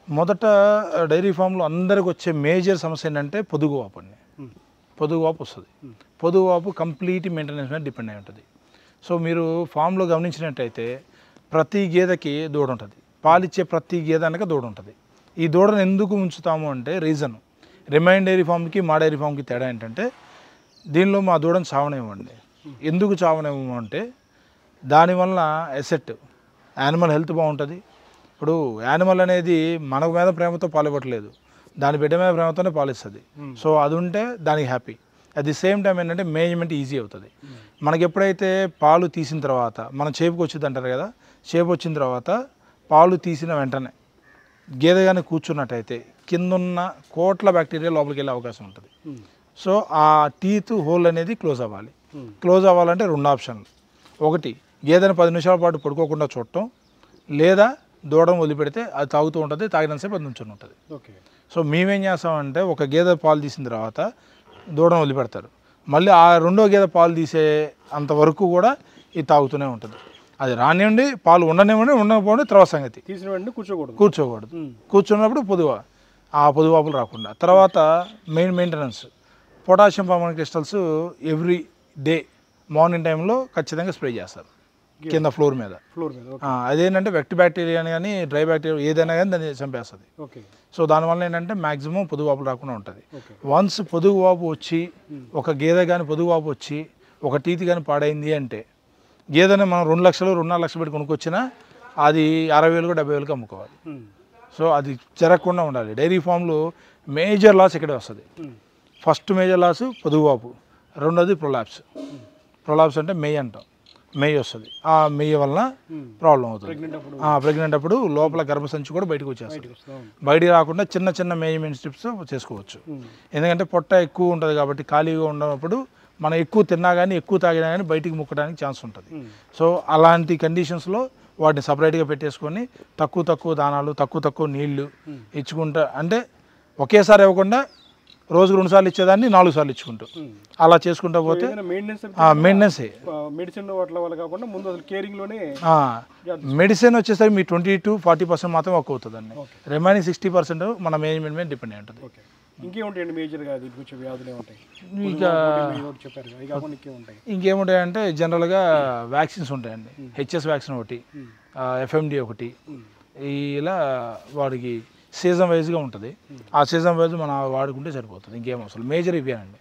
మొదట డైరీ ఫామ్లో అందరికి వచ్చే మేజర్ సమస్య ఏంటంటే పొదుగు వాపు అండి. పొదుగు వాపు వస్తుంది. పొదుగు వాపు కంప్లీట్ మెయింటెనెన్స్ మీద డిపెండ్ అయి ఉంటుంది. సో మీరు ఫామ్లో గమనించినట్టయితే ప్రతి గేదెకి దూడ ఉంటుంది. పాలిచ్చే ప్రతి గేదె అనక దూడ ఉంటుంది. ఈ దూడను ఎందుకు ఉంచుతాము అంటే రీజన్, రిమైన్ డైరీ ఫామ్కి మా డైరీ ఫామ్కి తేడా ఏంటంటే దీనిలో మా దూడను చావనివ్వండి. ఎందుకు చావనివ్వము అంటే దానివల్ల ఎసెట్ యానిమల్ హెల్త్ బాగుంటుంది. ఇప్పుడు యానిమల్ అనేది మన మీద ప్రేమతో పాలు ఇవ్వట్లేదు, దాని బిడ్డ మీద ప్రేమతోనే పాలిస్తుంది. సో అది ఉంటే దానికి happy. At the same time ఏంటంటే మేనేజ్మెంట్ ఈజీ అవుతుంది. మనకి ఎప్పుడైతే పాలు తీసిన తర్వాత మన చేపుకి వచ్చింది అంటారు కదా, చేపు వచ్చిన తర్వాత పాలు తీసిన వెంటనే గేదె కానీ కూర్చున్నట్టయితే కిందున్న కోట్ల బ్యాక్టీరియా లోపలికి వెళ్ళే అవకాశం ఉంటుంది. సో ఆ టీత్ హోల్ అనేది క్లోజ్ అవ్వాలి. క్లోజ్ అవ్వాలంటే రెండు ఆప్షన్లు. ఒకటి, గేదెని 10 నిమిషాల పాటు పడుకోకుండా చూడటం, లేదా దూడను వదిలిపెడితే అది తాగుతూ ఉంటుంది, తాగినంతసేపు అది నుంచుని ఉంటుంది. సో మేమేం చేస్తామంటే ఒక గేదె పాలు తీసిన తర్వాత దూడను వదిలిపెడతారు, మళ్ళీ ఆ రెండో గేదె పాలు తీసే అంతవరకు కూడా ఇది తాగుతూనే ఉంటుంది. అది రానివ్వండి, పాలు ఉండనివ్వండి, ఉండకపోండి, తర్వాత సంగతి. తీసిన వెంటనే కూర్చోకూడదు. కూర్చున్నప్పుడు ఆ పొదువాపులు రాకుండా. తర్వాత maintenance, potassium permanent crystals every day morning టైంలో ఖచ్చితంగా స్ప్రే చేస్తారు కింద ఫ్లోర్ మీద. అదేంటంటే వెక్ట్ బ్యాక్టీరియా కానీ డ్రై బ్యాక్టీరియా ఏదైనా కానీ దాన్ని చంపేస్తుంది. సో దానివల్ల ఏంటంటే మ్యాక్సిమం పొదుగు వాపులు రాకుండా ఉంటుంది. వన్స్ పొదుగు వాపు వచ్చి ఒక గేదె కానీ పొదుగు వాపు వచ్చి ఒక టీత్ కానీ పాడైంది అంటే గేదెని మనం 2 లక్షలు 2.5 లక్షలు పెట్టి కొనుక్కొచ్చినా అది 60,000 70,000 అమ్ముకోవాలి. సో అది జరగకుండా ఉండాలి. డైరీ ఫామ్లో మేజర్ లాస్ ఇక్కడే వస్తుంది. ఫస్ట్ మేజర్ లాస్ పొదుగు వాపు, రెండోది ప్రొలాప్స్ అంటే మెయ్యి అంటాం, మెయ్యి వస్తుంది. ఆ మెయ్యి వలన ప్రాబ్లం అవుతుంది. ప్రెగ్నెంట్ అప్పుడు లోపల గర్భసంచి కూడా బయటకు వచ్చేస్తుంది. బయటికి రాకుండా చిన్న చిన్న మేనేజ్మెంట్ స్టెప్స్ చేసుకోవచ్చు. ఎందుకంటే పొట్ట ఎక్కువ ఉంటుంది కాబట్టి ఖాళీగా ఉన్నప్పుడు మనం ఎక్కువ తిన్నా కానీ ఎక్కువ తాగినా కానీ బయటికి ముక్కడానికి ఛాన్స్ ఉంటుంది. సో అలాంటి కండిషన్స్లో వాటిని సపరేట్గా పెట్టేసుకొని తక్కువ దానాలు తక్కువ నీళ్లు ఇచ్చుకుంటా, అంటే ఒకేసారి ఇవ్వకుండా రోజుకు 2 సార్లు ఇచ్చేదాన్ని 4 సార్లు ఇచ్చుకుంటూ అలా చేసుకుంటూ పోతే మెడిసిన్ వచ్చేసరికి మీ 20 to 40% మాత్రం వర్క్ అవుతుందండి. రిమైనింగ్ 60% మన మేనేజ్మెంట్ మీద డిపెండ్ అయి ఉంటుంది. ఇంకేముంటాయంటే జనరల్గా వ్యాక్సిన్స్ ఉంటాయండి. హెచ్ఎస్ వ్యాక్సిన్ ఒకటి, ఎఫ్ఎండి ఒకటి, ఇలా వాడికి సీజన్ వైజ్గా ఉంటుంది. ఆ సీజన్ వైజ్ మనం వాడుకుంటే సరిపోతుంది. ఇంకేం అవసరం, మేజర్ ఇవేనండి.